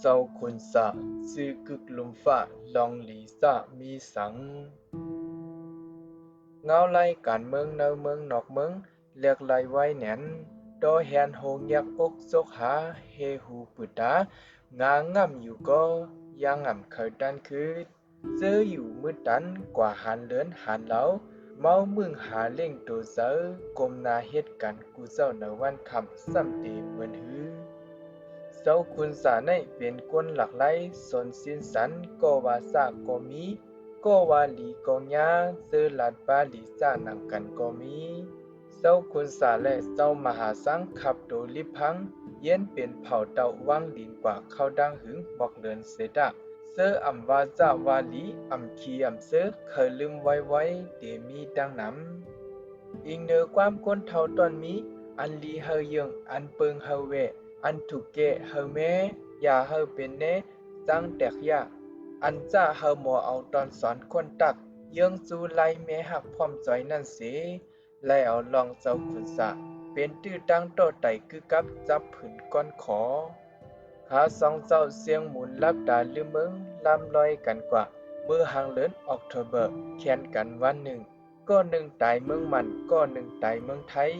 เศร้าคุณสะซื้อกึกลุมฟ้าลองหลีสะมีสังเงาไล่การเมืองในเมืองนอกเมืองเรียกไล่ไว้แหนนดอแฮนโหงยักอกซกหาเฮหูปุตตางางง่ำอยู่ก็ยังง่ำเคยดันคือซื้ออยู่มืดดันกว่าหันเลือนหันเหลาเมามึงหาเล่งตัวเสือกลมนาเฮ็ดกันกูเจ้าในวันคำซ้ำตีเหมือนหือ เจ้าคุณสาในเป็นคนหลักไหลสนสินสันก็ว่าซาก็มีก็ว่าหลีก็ญาเจอหลัดบาหลีซ่านังกันก็มีเจ้าคุณสาและเจ้ามหาสังขับโดลิพังเย็นเป็นเผ่าเต่าวังดินกว่าเข้าดังหึงบอกเลินเสดะเซออำวาจาวาลีอำคีอำเซอเคยลืมไว้เดมีดังนำอิงเนอความก้นเท่าตอนมีอันลีเฮยงอันเปิงเฮเว อันถูกเกะเฮอแม่อย่าเฮอเป็นเนจังแตกยาอันจะเฮอหมอเอาตอนสอนคนตักยังจูไลแม่หักพร้อมจอยนั่นสิไล่เอาลองเจ้าขุนสะเป็นตื้อตั้งโตไตคือกับจับผืนก้อนขอขาสองเจ้าเสียงหมุนลับตาลืมเมืองลำลอยกันกว่าเมื่อหางเลินออกโทเบอร์แข่นกันวันหนึ่งก็หนึ่งตายเมืองมันก็หนึ่งตายเมืองไทย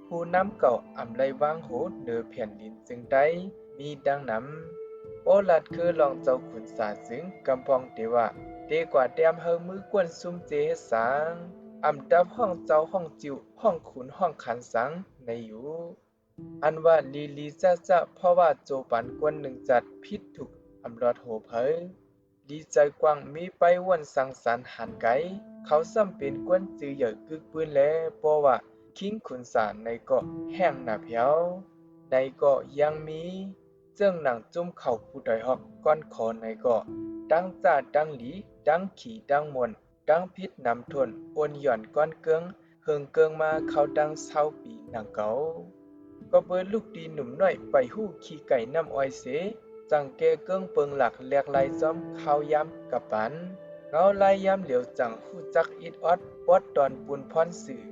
ผู้นำเก่าอำไลวางโหเนือแผ่นดินจึงได้มีดังนำโอลัดคือลองเจ้าขุนสาจึงกำพองเตว่าเตกว่าแต้มเฮามือกวนซุ่มเจเฮ็ดสางอำดับห้องเจ้าห้องจิวห้องขุนห้องขันสังในอยู่อันว่าลีลีจะเพราะว่าโจปันกวนหนึ่งจัดพิษถูกอำรอดโหเผยดีใจกว้างมีไปวันสังสรรค์หันไกเขาซ้ำเป็นกวนจือใหญ่กึกปืนแลเพราะว่าคิงขุนสารในเกาะแห้งหนาเพียวในเกาะยังมีเจ้งหนังจุ้มเข่าผู้ดอยหอกก้อนคอในเกาะดังจ่าดังหลีดังขี่ดังมนดังพิษนำทนอวนหย่อนก้อนเกืองเฮิงเกืองมาเขาดังเศร้าปีหนังเก่าก็เบิดลูกดีหนุ่มน้อยไปหู้ขี่ไก่น้ำอ้อยเสจังเกเกืองเปิงหลักแหลกไหลซ้อมข้าวยำกับปันเงาไล่ยำเหลียวจังหู้จักอิดออดปอดตอนปุนพรสื่อ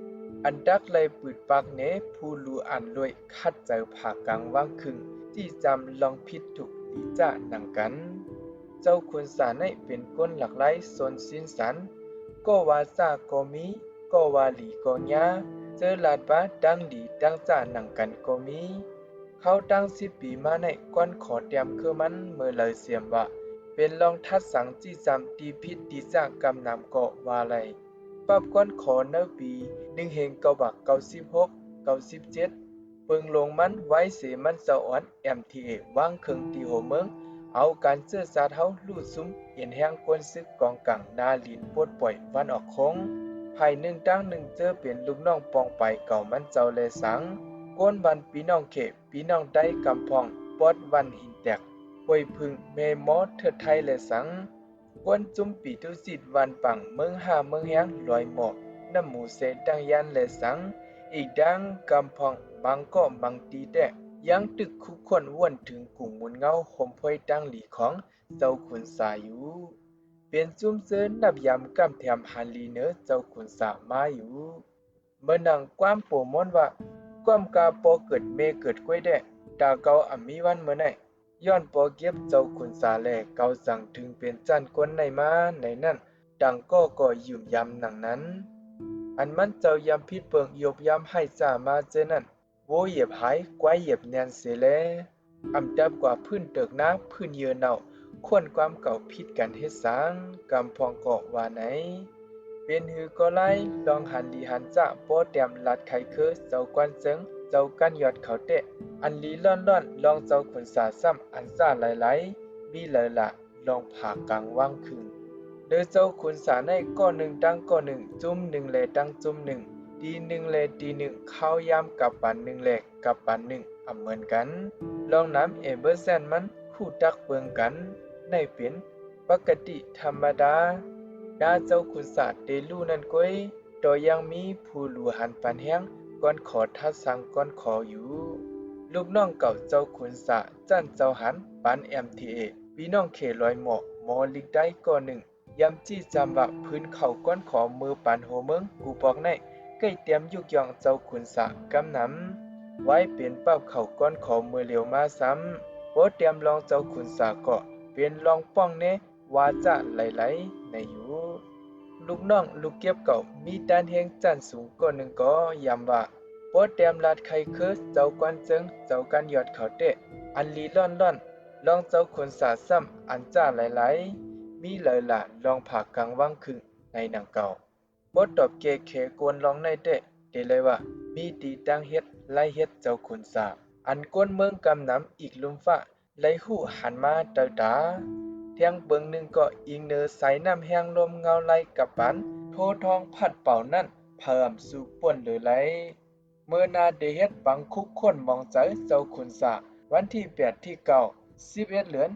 อันดักเลยปืดปากเนผู้รู้อ่านรวยคัดเจอผากลางว่างคึงที่จำลองพิษถูกดีจ้าหนังกันเจ้าคุณสารให้เป็นก้นหลักไหลสนสินสันก็ว่าซาก็มีก็ว่าหลีก็ญาเจอลาดบ้าดังหลีดังจ้าหนังกันก็มีเขาตั้ง10 ปีมาในก้อนขอเตรียมคือมันเมื่อเลยเสียมว่าเป็นลองทัดสังจี้จำตีพิษดีจ้ากำนำก็ว่าไรปับก้อนขอเนปี1996-97เปิงลงมันไว้เสมันเจ้าอ่อน MTA วางเครื่องตีโหเมืองเอาการเสื้อสาเท้าลู่ซุ้มเห็นแห้งกวนซึกกองกังนาลินปวดปล่อยวันออกคงภายหนึ่งตั้งหนึ่งเจอเป็นลูกน้องปองไปเก่ามันเจ้าเลสังก้นวันปีน้องเขปีน้องได้กำพองปอดวันหินแตกป่วยพึ่งเมมอเถิดไทยเลสังกวนจุ่มปีทุสิทธิ์วันปังเมืองหาเมืองแห้งลอยหมอกน้ำหมูเสดังยันเลสังอีกดังกำพองบางก็บางตีแดกยังตึกคุกคนว่วนถึงกลุ่มมุนเงาห่มพวยดังหลีของเจ้าขุนสาอยู่เป็นจุ่มเซินนับยำกำแถมฮันลีเนอเจ้าขุนสามาอยู่เมื่อนังความโปมอนว่าความกาปอเกิดเมเกิดกล้วยแดกตาเกาอมีวันเมื่อไหนย้อนปอเก็บเจ้าขุนสาแลเกาสั่งถึงเป็นจันคนในมาในนั่นดังก็ยืมยำหนังนั้นอันมันเจ้ายำพิษเปิงยบยำให้จ่ามาเจนั่นโวเหยียบหายกวายเหยียบแนนเสแลอำดับกว่าพื้นเติกน้ำพื้นเยือเนาควรความเก่าพิษกันเฮ็ดสางกำพองเกาะว่าไหนเป็นหือก็ไล่ลองหันดีหันจ่าป้อเตรียมลัดไขคือเจ้ากวนเจิงเจ้ากันยอดเขาเตะอันลีล่อนลองเจ้าขุนสาซ้ำอันซ่าหลายมีเลยละลองผ่ากลางว่างคืนเด้อเจ้าขุนสาในก้อหนึ่งตั้งก้อหนึ่งจุ่มหนึ่งแลตั้งจุ่มหนึ่งดีหนึ่งแลดีหนึ่งข้าวยำกับปันหนึ่งแลกับปันหนึ่งอำเหมือนกันลองน้ำเบอร์แซนมันคู่ตักเบิงกันในเป็นปกติธรรมดาดาเจ้าขุนสาเตลูนั่นก้อยต่อยังมีผู้หลูหันปันแห้งก้อนขอทัดสังก้อนขออยู่ลูกน้องเก่าเจ้าขุนสาจันเจ้าหันปัน MTA พี่น้องเขลอยหมอกหมอลิกได้ก่อหนึ่งยำจี้จำว่าพื้นเขาก้อนขอมือปันโหเมืองกูบอกในใกล้เตรียมยุกยองเจ้าขุนสากำนำไว้เป็นเป้าเขาก้อนขอมือเหลียวมาซ้ โปเตรียมลองเจ้าขุนสาก็เป็นลองป้องเนว่าจะไหลๆในอยู่ลูกน้องลูกเก็บเก่ามีด้านแห่งจันสูงก็หนึ่งก็ย้ำว่าโปเตรียมลาดไข่คือเจ้ากวนเจิงเจ้ากันยอดเขาเตะอันลีล่อนๆลองเจ้าขุนสาซ้ำอันจ้าไหลๆมีเลยล่ะลองผ่ากลางว่างคึงในหนังเก่าบทตอบเกเคกวนลองในเตะเดเลยว่ามีตีตั้งเฮ็ดไล่เฮ็ดเจ้าขุนสาอันก้นเมืองกำน้ำอีกลุมฟ้าไล่หูหันมาเตาตาเที่ยงเบิงหนึ่งก็อิงเนอใส่น้ำแห้งลมเงาไล่กับปันโททองพัดเป่านั่นเพิ่มสู่ป่วนหรือไลเมื่อนาเดเฮ็ดบังคุกคนมองใจเจ้าขุนสาวันที่8ที่9 11เดือน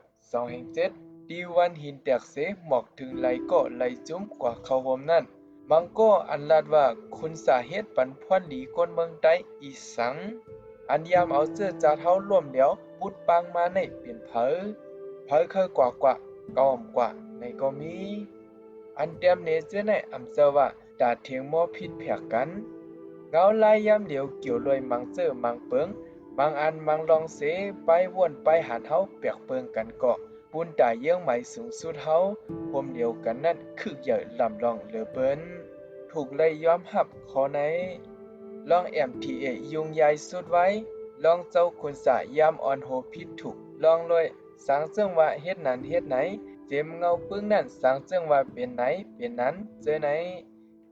2/7ดีวันหินแตกเสหมอกถึงไหลก็ไหลจุ้มกว่าเขาห่มนั่นมังก็อันลาดว่าคุณสาเหตุปันพวนหลีก้นเมืองใดอีสังอันยามเอาเสื้อจาเท้าร่วมเดียวปุดปังมาในเปลี่ยนเผอเคยกว่าก้อมกว่าในก็มีอันเต็มเนเจในอำเจอว่าดาเทียงมอผิดแผกกันเงาลายยามเหลียวเกี่ยวลอยมังเจอมังเปิงบางอันมังลองเสไปวนไปหาเท้าเปียกเปิงกันก็ปุนตาเยื่องไหมสูงสุดเท้าพวมเดียวกันนั่นคือใหญ่ลำลองเหลือเปิ้นถูกเลยยอมหับขอในลอง MTA ยุงใหญ่สุดไว้ลองเจ้าคุณสายามอ่อนโหผิดถูกลองเลยสังเจิงว่าเฮ็ดนั้นเฮ็ดไหนเจมเงาปึ้งนั่นสังเจิงว่าเป็นไหนเป็นนั้นเจอไหน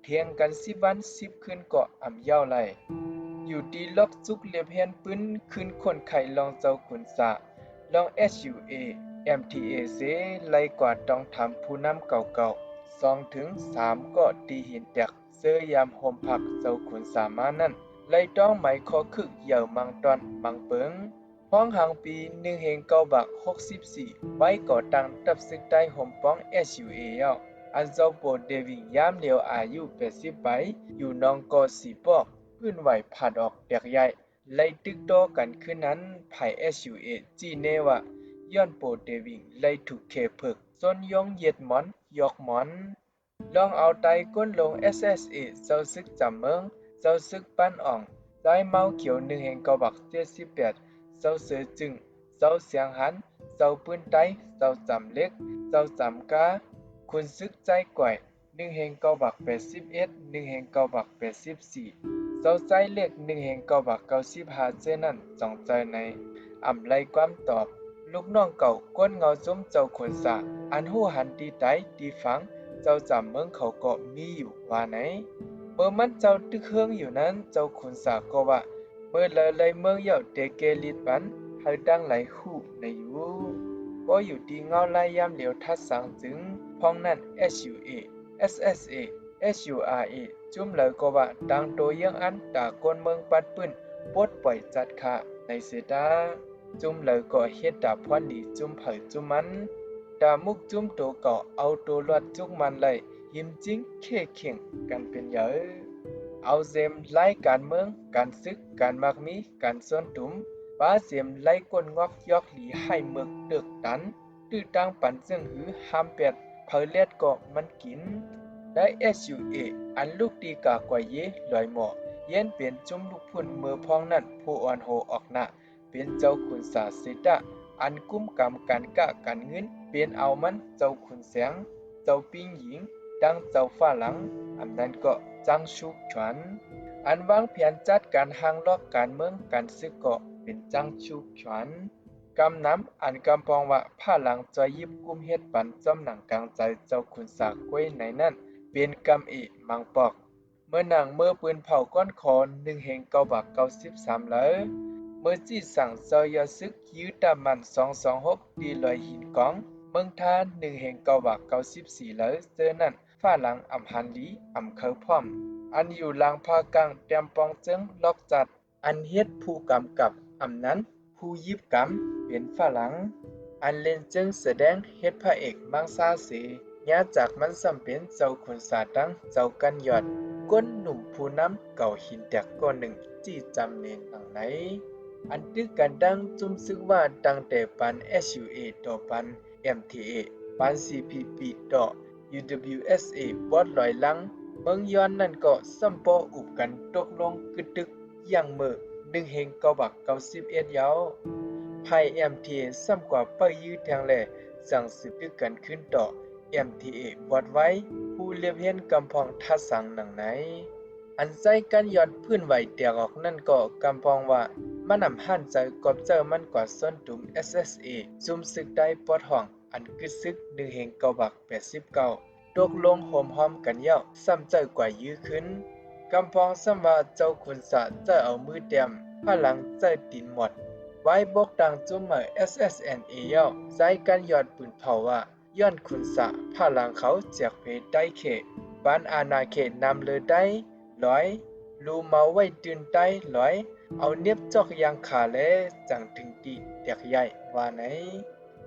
เทียงกัน10 วัน10คืนก็อำยาวไหลอยู่ดีล็อกจุกเลียบเฮียนปื้นคืนคนไข้ลองเจ้าคุณสาลอง SUA MTA เสไล่กว่าต้องทำผู้นำเก่าๆ2 ถึง 3ก็ตีหินแตกเสื้อยามโฮมพักเจ้าคุณสามานั่นไล่ต้องไหมขอคึกเหย่ามังตอนมังเปิงพ้องหางปี1964ไว้ก่อตั้งตับศึกใต้โฮมป้อง SUA ยาวอันเจ้าโปเดวิงยามเหลียวอายุ80ปีอยู่น้องกอสีปอกพื้นไหวผัดออกแตกใหญ่ไล่ตึกโตกันขึ้นนั้นไผ่ SUA จีเนว่าย้อนโปเดวิงไล่ถูกเคเพิกซนยองเย็ดหมอนยอกหมอนลองเอาไตก้นลง SSA เจ้าซึกจำเมืองเจ้าซึกปั้นอ่องได้เมาเขียว1/78เจ้าเสือจึงเจ้าเสียงหันเจ้าปืนไตเจ้าจำเล็กเจ้าจำกาคุณซึกใจก่อย1/81 1/84เจ้าใจเล็ก1/95เจนั่นจองใจในอำไลความตอบลูกน้องเก่าก้นเงาจมเจ้าคนสาอันหูหันตีไตตีฟังเจ้าจำเมืองเขาก็มีอยู่ว่าไหนเมื่อมันเจ้าตึกเฮืองอยู่นั้นเจ้าคนสาก็ว่าเมื่อเลยเมืองเย่าเตเกลิดปันให้ดังไหลหูในอยู่ก็อยู่ที่เงาลายยามเหลียวทัดสังจึงพ้องนั้น SUA SSA SURA จุ่มเลยก็ว่าดังโตยังอันตาก้นเมืองปัดปื้นปดปล่อยจัดค่ะในเสดาจุ่มเลยก็เฮ็ดดาพรดีจุ่มเผยจุ่มมันดามุกจุ่มโตก็เอาตัวรอดจุกมันเลยหิมจริงเคเข่งกันเป็นเยอะเอาเซมไล่การเมืองการซึกการมักมีการส้นตุ่มป้าเสียมไล่ก้นงอกยอกหลีให้เมืองเดือกตันตื้อตั้งปันซึ่งหือห้ามเป็ดเผยเล็ดก็มันกินได้ SUA อันลูกตีกากว่าเยลอยหมอเย็นเปลี่ยนจุ่มลูกพุ่นมือพองนั่นผู้อ่อนโหออกหน้าเป็นเจ้าขุนสาสิตะอันกุ้มกำการกะกันเงินเปลี่ยนเอามันเจ้าขุนแสงเจ้าปิ้งหญิงดังเจ้าฟ้าหลังอันนั้นก็จังชุกฉวนอันวางแผนจัดการหางลอกการเมืองการซึกก็เป็นจังชุกฉวนกำน้ำอันกำปองว่าผ้าหลังจอยยิบกุ้มเฮ็ดปันจอมหนังกลางใจเจ้าขุนสากล้วยในนั่นเป็นกำอีมังปอกเมื่อหนังเมื่อปืนเผาก้อนคอ1/993เลยเมื่อจี้สั่งเจ้ายาซึกยื้อตามัน226ดีลอยหินกองเมืองทาน1/994เลยเจอนั่นฝ้าหลังอำหันลีอำเขาพร้อมอันอยู่หลังภาคกลางเตรียมปองเจิงล็อกจัดอันเฮ็ดผู้กำกับอำนั้นผู้ยิบกำเป็นฝรั่งอันเล่นจึงแสดงเฮ็ดพระเอกมังซาเสญาจากมันสำเป็นเจ้าขุนสาดังเจ้ากันยอดก้นหนุ่มผู้นำเก่าหินแตกก้อนหนึ่งจี้จำเนนหลังไหนอันตึกกันดังจุ่มซึกว่าดังแต่ปัน SUA ต่อปัน MTA ปัน CPP ต่อ UWSA บอดลอยลังเมืองย้อนนั่นก็สัมปออุบกันตกลงกึดตึกอย่างมือ1/991ยาว ไพ่ MTA ซ้ำกว่าเป้ยยืดแทงแหล่สั่งสืบดึกกันขึ้นต่อ MTA วัดไว้ผู้เรียบเฮียนกำพองทัดสังหนังไหนอันใจกันยอดพื้นไหวเตียกออกนั่นก็กำพองว่ามันนำหันใจกอบเจอมันกว่าส้นตุ่ม SSA ซุ่มซึกได้ปอดห้องอันกึดซึก1 เฮง 9 บัก 89ตกลงโหมหอมกันเย้าซ้ำเจอกว่ายื้อขึ้นกำพองซ้ำว่าเจ้าขุนสะเจ้าเอามือเต็มพลังเจ้าตินหมดไว้บกดังจุ่มเหมอ SSNA เย้าใจกันยอดปืนเผาว่าย้อนขุนสะพลังเขาเจียกเพได้เขบ้านอาณาเขตนำเลยได้ร้อยรูเมาไว้ตื่นใต้ร้อยเอาเนียบจอกยางขาเลจังถึงตีเด็กใหญ่ว่าไหน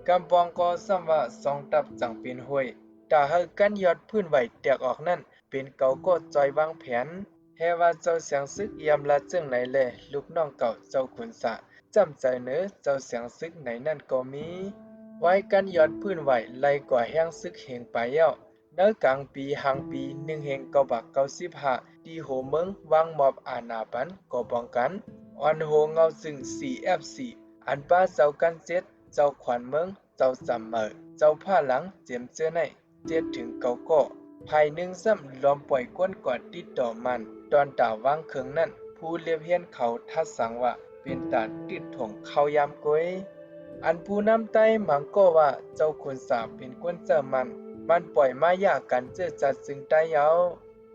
กำปองก็ซ้ำว่าสองตับจังเป็นห้วยถ้าเฮากันยอดพื้นไหวแตกออกนั่นเป็นเก่าก็จอยวางแผนแฮว่าเจ้าเสียงซึกยามละจึงไหนแลลูกน้องเก่าเจ้าขุนสะจำใจเนอเจ้าเสียงซึกไหนนั่นก็มีไว้กันยอดพื้นไหวไล่กว่าแห้งซึกเหงไปเย้าเนื้อกลางปีหังปี1 เฮง 9 บัก 95ที่โหเมืองวางมอบอาณาปันก็ป้องกันอ่อนโหเงาซึ่ง CFC อันป้าเจ้ากันเจ็ดเจ้าขวัญเมืองเจ้าจำเหมอเจ้าผ้าหลังเจียมเจอใน7 ถึง 9ก็ภายหนึ่งซ้ำล้อมปล่อยก้นกอดติดต่อมันตอนตาวางเคิงนั้นผู้เลียบเฮียนเขาทัดสังว่าเป็นตาติดถงเข้ายามก้อยอันผู้นำใต้หมังก็ว่าเจ้าคนสาเป็นก้นเจอมันปล่อยมายากันเจอจัดซึ่งใต้เยา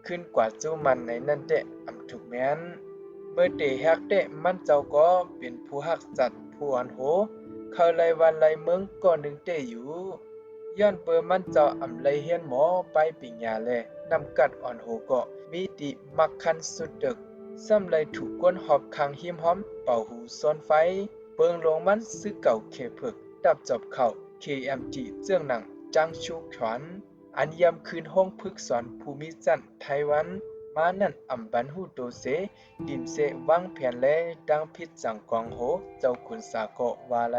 ขึ้นกว่าจู้มันในนั่นเตะอำถูกแม้นเมื่อเตแฮกเตะมันเจ้าก็เป็นผู้หักจัดผู้อันโหเขาไลวันไลเมืองก็นึงเตะอยู่ย้อนเปิมันเจ้าอำไลเฮียนหมอไปปิญญาแลนำกัดอ่อนโหก็มีติมักคันสุดตึกซ้ำไลถูกก้นหอบคังหิมหอมเป่าหูซ้อนไฟเปิงลงมันซื้อเก่าเคผึกดับจบเข้า KMT เจื้องหนังจังชูขวัญอันยำคืนห้องพึกษรภูมิจันทร์ไต้หวันมานั่นอำบันหูโตเสดิมเสวางแผนแลดังพิษจังกองโหเจ้าขุนสาก็ว่าไล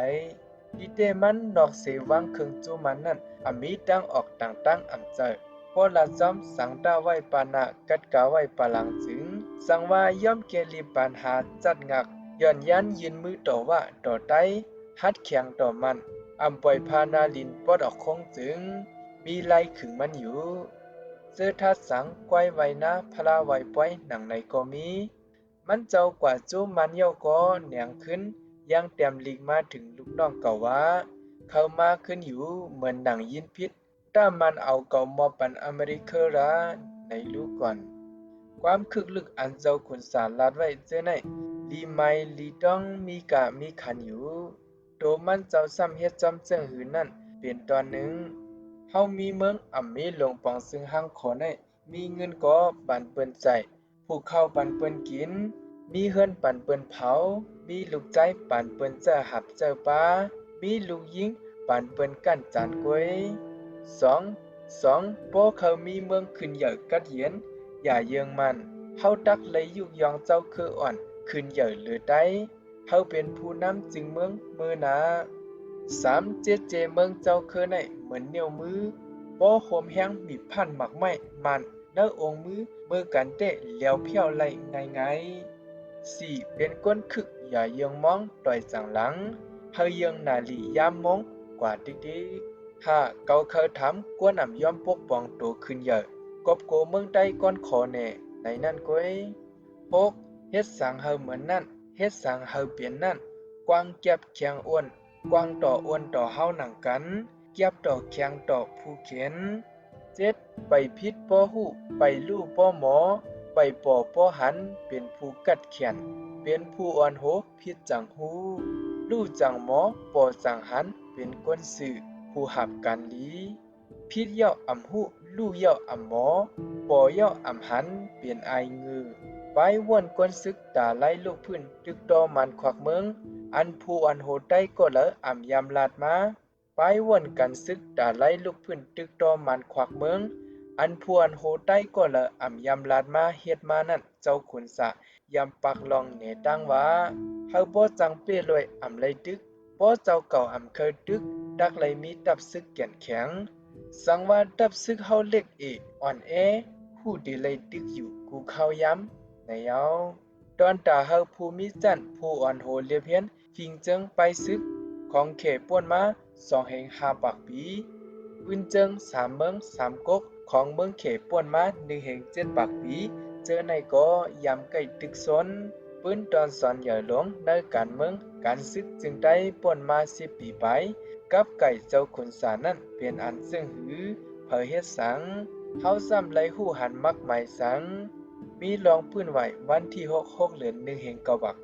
ดิเตมันนอกเสวางเคิงจูมันนั่นอมีดังออกต่างๆอำเจอพอละจอมสังดาไว้ปานะกัดกาไว้ปาลังจึงสังว่าย่อมเกลีปัญหาจัดงักย้อนยันยืนมือต่อว่าต่อไตฮัดแข็งต่อมันอำปล่อยพานาลินปอดออกคงจึงมีไล่ขึงมันอยู่เสื้อทัดสังไกวไว้นะพลาไว้ปล่อยหนังในก็มีมันเจ้ากว่าจู้มันเย่าก็เหนียงขึ้นยังเตรียมลีกมาถึงลูกน้องเก่าว่าเข้ามาขึ้นอยู่เหมือนหนังยินพิษถ้ามันเอาเก่ามอปันอเมริกาละในลูกก่อนความคึกลึกอันเจ้าขุนสารลาดไว้เจอในลีไมลีต้องมีกะมีขันอยู่โตมันเจ้าซ้ำเฮ็ดจอมเจิงหือนั่นเป็นตอนหนึ่งเฮามีเมืองอำมีลงปองซึ่งหังขอได้มีเงินก็ปันเปิ้นใจผู้เข้าปันเปิ้นกินมีเฮือนปันเปิ้นเผามีลูกใจปันเปิ้นเจ้าหับเจ้าป้ามีลูกหญิงปันเปิ้นกั้นจานกวยสองป้อเขามีเมืองขึ้นใหญ่กัดเย็นอย่าเยืองมันเฮาตักเลยยุกยองเจ้าคืออ่อนขึ้นใหญ่เหลือได้เฮาเป็นผู้นำจึงเมืองมือนา3เจเมืองเจ้าคือในเหมือนเหนียวมือป้อโหมแห้งมีพันหมักไม้มันเนื้อองค์มือกันเตะเหลียวเพี้ยวไหลง่ายๆ4เป็นก้นคึกอย่าเยืองมองต่อยจังหลังเฮาเยืองนาลียามมองกว่าดิ5เกาเคยถามกวนอำยอมปกป้องตัวขึ้นเยอะกบโกเมืองใดก้อนขอแน่ในนั่นก้อย6เฮ็ดสังเฮาเหมือนนั่นเฮ็ดสังเฮาเปลี่ยนนั่นกวางเก็บแข็งอ้วนกวางต่ออ้วนต่อเฮาหนังกันเก็บต่อแข็งต่อผู้เขียน7ไปพิษป้อหูไปลู่ป้อหมอไปป่อป้อหันเป็นผู้กัดเขียนเป็นผู้อ่อนโหพิษจังหูลู่จังหมอป่อจังหันเป็นก้นสื่อผู้หับกันลีพิษเย่าอำหูลู่เย่าอำหมอป่อเย่าอำหันเปลี่ยนอายงือไปว่นก้นซึกตาไล่ลูกพื้นตึกต่อมันควักเมืองอันผู้อันโหดได้ก็เลยอำยำลาดมาไปว่นกันซึกตาไล่ลูกพื้นตึกต่อมันควักเมืองอันผู้อันโหดได้ก็เลยอำยำลาดมาเฮ็ดมานั่นเจ้าขุนสะยำปักลองเหนตั้งว่าเฮาบ่จังเป้ลอยอำไลตึกบ่เจ้าเก่าอำเคยตึกดักไลมีตับซึกแก่นแข็งสังว่าตับซึกเฮาเล็กอ่อนแอผู้ดีไลตึกอยู่กูเข้าย้ำในเอาตอนตาเฮาภูมิจันทร์ผู้อ่อนโหเลียบเฮียนฟิงเจิงไปซึก ของเขป่วนมา2แห่ง5ปากปีวินเจิง3เมือง3ก๊กของเมืองเขป่วนมา1แห่ง7ปากปีเจอในก็ยำไก่ตึกซนปืนตอนสอนใหญ่หลวงในการเมืองการศึกจึงได้ป่วนมา10ปีไปกับไก่เจ้าขุนสารนั้นเป็นอันซึ่งหือเผยเฮ็ดสังเฮาซ้ำไลหู้หันมักหมายสังมีรองพื้นไหววันที่6เดือน1แห่ง9บัก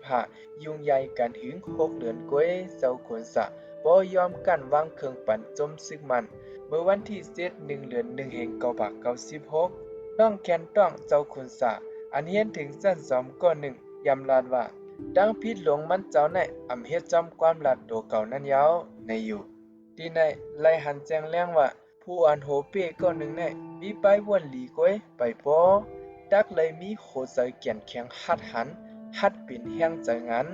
95ยุ่งใหญ่กันหึง6เดือนกวยเจ้าขุนสะบ่ยอมกันวางเครื่องปั่นจมซึกมันเมื่อวันที่7เดือน1แห่ง9บัก96น้องแคนต้องเจ้าขุนสะอันเห็นถึงสั้นสอมก้อนหนึ่งยำลาดว่าดังพิษหลงมันเจ้าในอำเฮ็ดจอมความลัดโดเก่านั้นยาวในอยู่ที่ในไล่หันแจ้งแรงว่าผู้อันโหเป้ก้อนหนึ่งในมีไปวนหลีก้อยไปปอดักเลยมีโหใจเกียนแข็งหัดหันหัดปิ่นแห้งใจงัน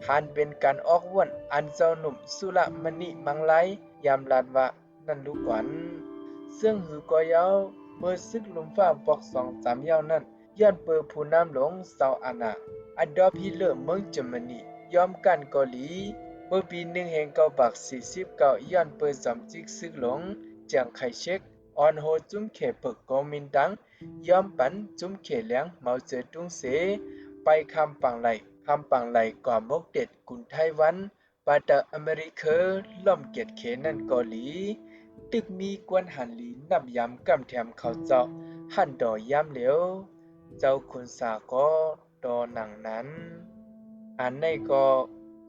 หันเป็นการออกวนอันเจ้าหนุ่มสุระมณีมังไลยามลาดว่านั่นลูกกวันซึ่งหือก็ยาวเมื่อซึกลมฟ้าบอก2-3ยาวนั้นย้อนเปิดผู้น้ำหลงเซาอานาอดอล์ฟฮิตเลอร์เมืองเยอรมนียอมกันเกาหลีเมื่อปี1แห่ง9บัก49ย้อนเปิดสำจิกซึกหลงเจียงไคเชกออนโฮจุ้มเขเปิกกอมินตังยอมปันจุ้มเขเลียงเมาเจอตุงเสไปคำปังไหลก่อมกเด็ดกุนไต้หวันปาตะอเมริกาล่อมเกียดเขนั่นเกาหลีตึกมีกวนหันหลีนับยำกำแถมเขาเจาะหันดอยามเหลียวเจ้าคุณสาก็ดอหนังนั้นอันในก็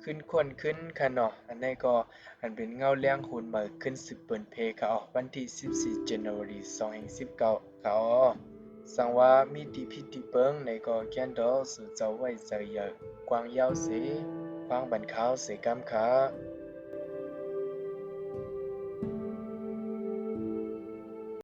ขึ้นคนขึ้นค่ะเนาะอันในก็อันเป็นเงาเลี้ยงหุ่นมาขึ้นสืบเปิ่นเพค่ะออกวันที่14 January 2019ค่ะอ๋อสังว่ามีดีพิธีเปิงในก็แค้นดอสู่เจ้าไว้เจอเยอะกวางยาวเสควางบันขาวเสกำขา